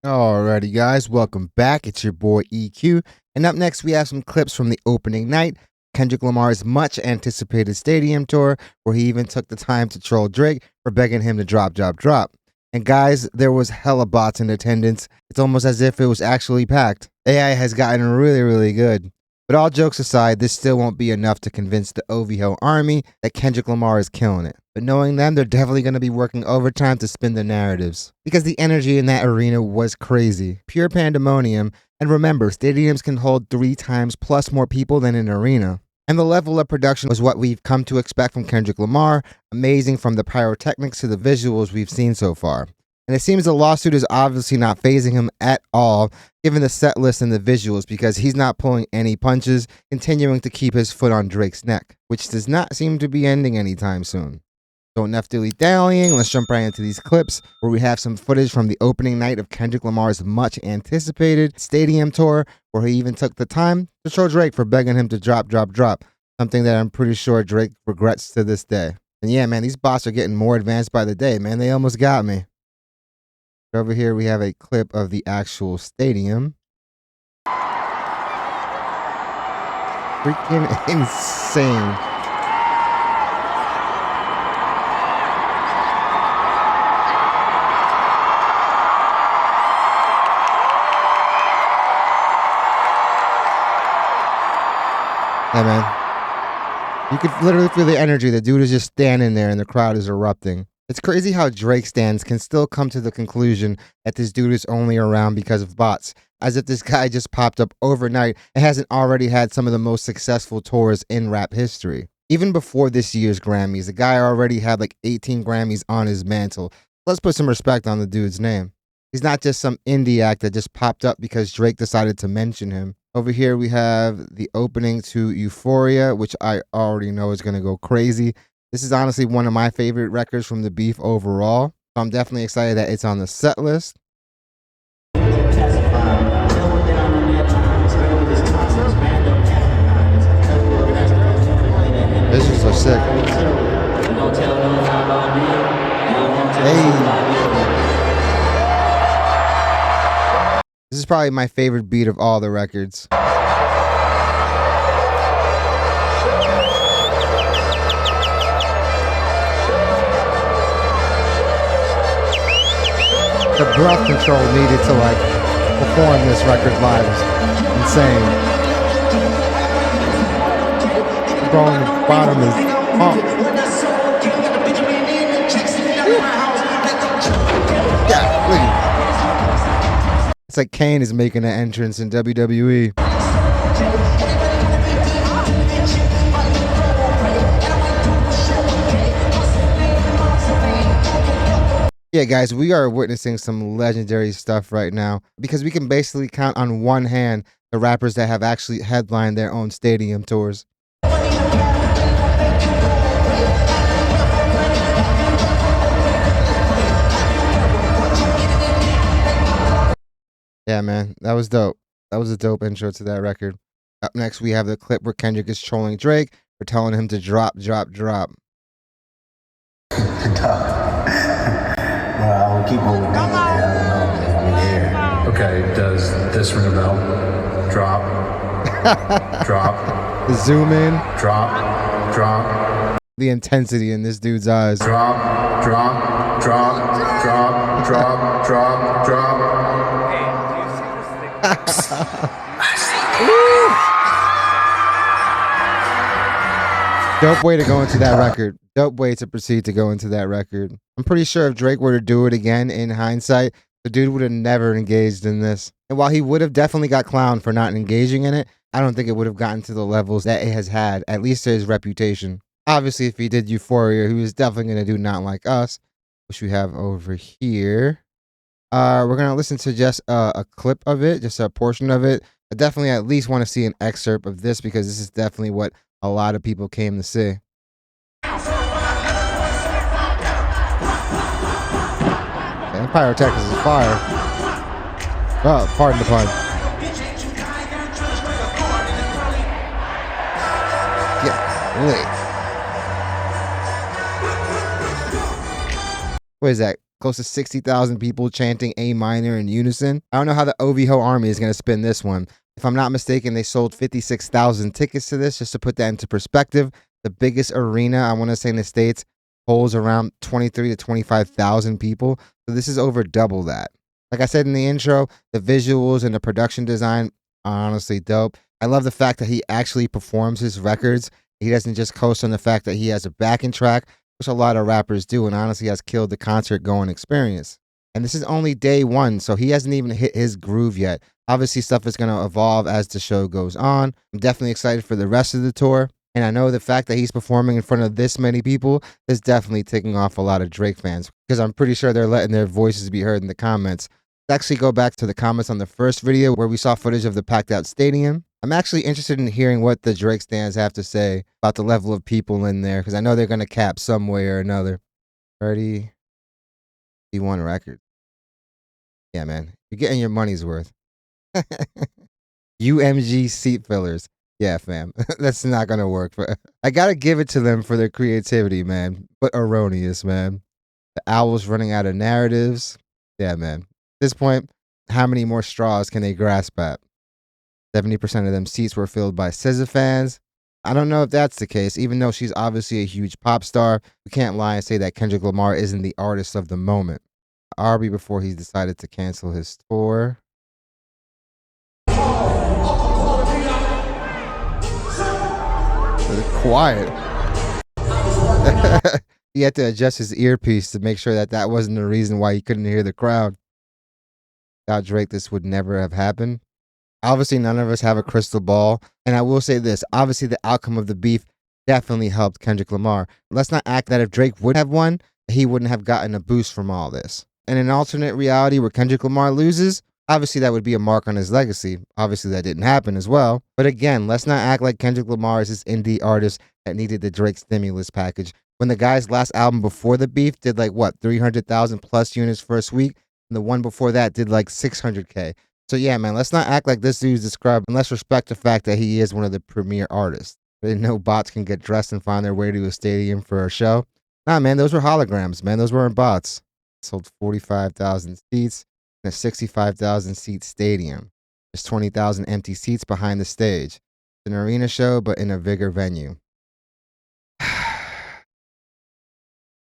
Alrighty guys, welcome back. It's your boy EQ. And up next we have some clips from the opening night, Kendrick Lamar's much anticipated stadium tour, where he even took the time to troll Drake for begging him to drop. And guys, there was hella bots in attendance. It's almost as if it was actually packed. AI has gotten really good. But all jokes aside, this still won't be enough to convince the OVO army that Kendrick Lamar is killing it. But knowing them, they're definitely going to be working overtime to spin the narratives. Because the energy in that arena was crazy. Pure pandemonium. And remember, stadiums can hold 3 times plus more people than an arena. And the level of production was what we've come to expect from Kendrick Lamar. Amazing from the pyrotechnics to the visuals we've seen so far. And it seems the lawsuit is obviously not phasing him at all, given the set list and the visuals, because he's not pulling any punches, continuing to keep his foot on Drake's neck, which does not seem to be ending anytime soon. So enough dilly-dallying, let's jump right into these clips, where we have some footage from the opening night of Kendrick Lamar's much-anticipated stadium tour, where he even took the time to show Drake for begging him to drop, something that I'm pretty sure Drake regrets to this day. And yeah, man, these bots are getting more advanced by the day, man. They almost got me. Over here, we have a clip of the actual stadium. Freaking insane. Yeah, man. You could literally feel the energy. The dude is just standing there and the crowd is erupting. It's crazy how Drake stands can still come to the conclusion that this dude is only around because of bots, as if this guy just popped up overnight and hasn't already had some of the most successful tours in rap history. Even before this year's Grammys, the guy already had like 18 Grammys on his mantle. Let's put some respect on the dude's name. He's not just some indie act that just popped up because Drake decided to mention him. Over here we have the opening to Euphoria, which I already know is going to go crazy. This is honestly one of my favorite records from the beef overall. So I'm definitely excited that it's on the set list. Visuals are sick. Hey. This is probably my favorite beat of all the records. The breath control needed to like perform this record live is insane. The bro on the bottom is pumped. Yeah, look at it. It's like Kane is making an entrance in WWE. Yeah, guys, we are witnessing some legendary stuff right now because we can basically count on one hand the rappers that have actually headlined their own stadium tours. Yeah, man, that was dope. That was a dope intro to that record. Up next, we have the clip where Kendrick is trolling Drake for telling him to drop. I will keep moving. I don't know. Yeah. Okay, does this ring a bell? Drop. Drop. The zoom in. Drop. The intensity in this dude's eyes. Drop. Dope way to go into that record. Dope way to proceed to go into that record. I'm pretty sure if Drake were to do it again in hindsight, the dude would have never engaged in this. And while he would have definitely got clowned for not engaging in it, I don't think it would have gotten to the levels that it has had, at least to his reputation. Obviously, if he did Euphoria, he was definitely going to do Not Like Us, which we have over here. We're going to listen to just a clip of it, just a portion of it. I definitely at least want to see an excerpt of this because this is definitely what a lot of people came to see. And pyrotechnics is fire. Oh, pardon the pun. Yeah, lit. What is that? close to 60,000 people chanting A minor in unison. I don't know how the OVHO army is going to spin this one. If I'm not mistaken, they sold 56,000 tickets to this. Just to put that into perspective, the biggest arena, I want to say in the States, holds around 23 to 25,000 people. So this is over double that. Like I said in the intro, the visuals and the production design are honestly dope. I love the fact that he actually performs his records. He doesn't just coast on the fact that he has a backing track, which a lot of rappers do, and honestly has killed the concert going experience. And this is only day one, so he hasn't even hit his groove yet. Obviously, stuff is going to evolve as the show goes on. I'm definitely excited for the rest of the tour. And I know the fact that he's performing in front of this many people is definitely ticking off a lot of Drake fans, because I'm pretty sure they're letting their voices be heard in the comments. Let's actually go back to the comments on the first video where we saw footage of the packed out stadium. I'm actually interested in hearing what the Drake stands have to say about the level of people in there, because I know they're going to cap some way or another. 31 records. Yeah, man. You're getting your money's worth. UMG seat fillers. Yeah, fam. That's not going to work. I got to give it to them for their creativity, man. But erroneous, man. The owl's running out of narratives. Yeah, man. At this point, how many more straws can they grasp at? 70% of them seats were filled by SZA fans. I don't know if that's the case. Even though she's obviously a huge pop star, we can't lie and say that Kendrick Lamar isn't the artist of the moment. Arby before he decided to cancel his tour. Quiet. He had to adjust his earpiece to make sure that that wasn't the reason why he couldn't hear the crowd. Without Drake, this would never have happened. Obviously, none of us have a crystal ball. And I will say this. Obviously, the outcome of the beef definitely helped Kendrick Lamar. Let's not act that if Drake would have won, he wouldn't have gotten a boost from all this. In an alternate reality where Kendrick Lamar loses, obviously that would be a mark on his legacy. Obviously, that didn't happen as well. But again, let's not act like Kendrick Lamar is this indie artist that needed the Drake stimulus package. When the guy's last album before the beef did like, what, 300,000 plus units first week? And the one before that did like 600K. So yeah, man, let's not act like this dude's the scrub, and let's respect the fact that he is one of the premier artists. I didn't know bots can get dressed and find their way to a stadium for a show. Nah, man, those were holograms, man. Those weren't bots. Sold 45,000 seats in a 65,000 seat stadium. There's 20,000 empty seats behind the stage. It's an arena show, but in a bigger venue.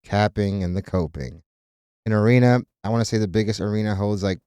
Capping and the coping. An arena, I want to say the biggest arena holds like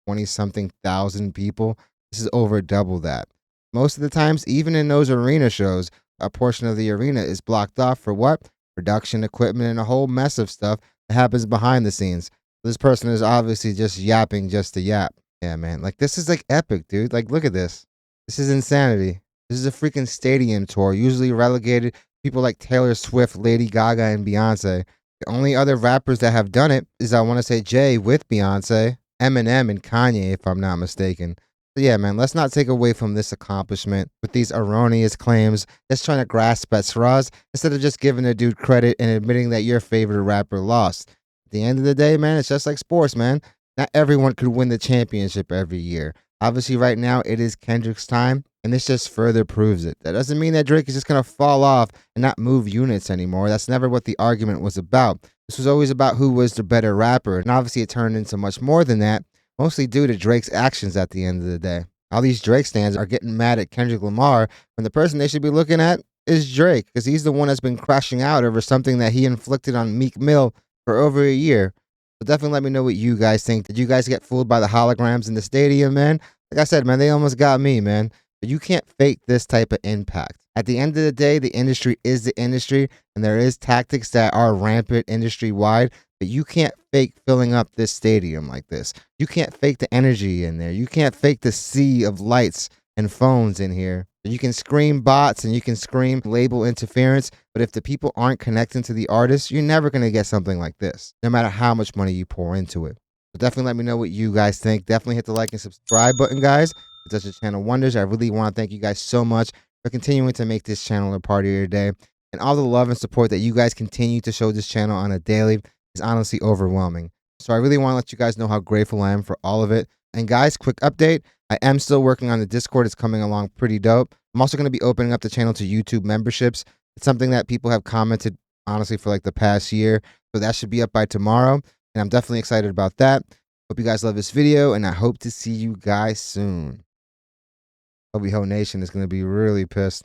20-something thousand people. This is over double that. Most of the times, even in those arena shows, a portion of the arena is blocked off for what? Production, equipment, and a whole mess of stuff that happens behind the scenes. This person is obviously just yapping just to yap. Yeah, man. Like, this is like epic, dude. Like, look at this. This is insanity. This is a freaking stadium tour, usually relegated to people like Taylor Swift, Lady Gaga, and Beyonce. The only other rappers that have done it is, I want to say, Jay with Beyonce, Eminem, and Kanye, if I'm not mistaken. So yeah, man, let's not take away from this accomplishment with these erroneous claims, just trying to grasp at straws instead of just giving a dude credit and admitting that your favorite rapper lost. At the end of the day, man, it's just like sports, man. Not everyone could win the championship every year. Obviously, right now, it is Kendrick's time, and this just further proves it. That doesn't mean that Drake is just going to fall off and not move units anymore. That's never what the argument was about. This was always about who was the better rapper, and obviously it turned into much more than that, mostly due to Drake's actions at the end of the day. All these Drake stands are getting mad at Kendrick Lamar when the person they should be looking at is Drake, because he's the one that's been crashing out over something that he inflicted on MkII for over a year. So definitely let me know what you guys think. Did you guys get fooled by the holograms in the stadium, man? Like I said, man, they almost got me, man. But you can't fake this type of impact. At the end of the day, the industry is the industry, and there is tactics that are rampant industry-wide, but you can't fake filling up this stadium like this. You can't fake the energy in there. You can't fake the sea of lights and phones in here. You can scream bots and you can scream label interference, but if the people aren't connecting to the artist, you're never going to get something like this, no matter how much money you pour into it. So definitely let me know what you guys think. Definitely hit the like and subscribe button, guys. It does the channel wonders. I really want to thank you guys so much for continuing to make this channel a part of your day. And all the love and support that you guys continue to show this channel on a daily is honestly overwhelming. So I really want to let you guys know how grateful I am for all of it. And guys, quick update. I am still working on the Discord. It's coming along pretty dope. I'm also going to be opening up the channel to YouTube memberships. It's something that people have commented, honestly, for like the past year. So that should be up by tomorrow. and I'm definitely excited about that. Hope you guys love this video, and I hope to see you guys soon. Hobie Ho Nation is going to be really pissed.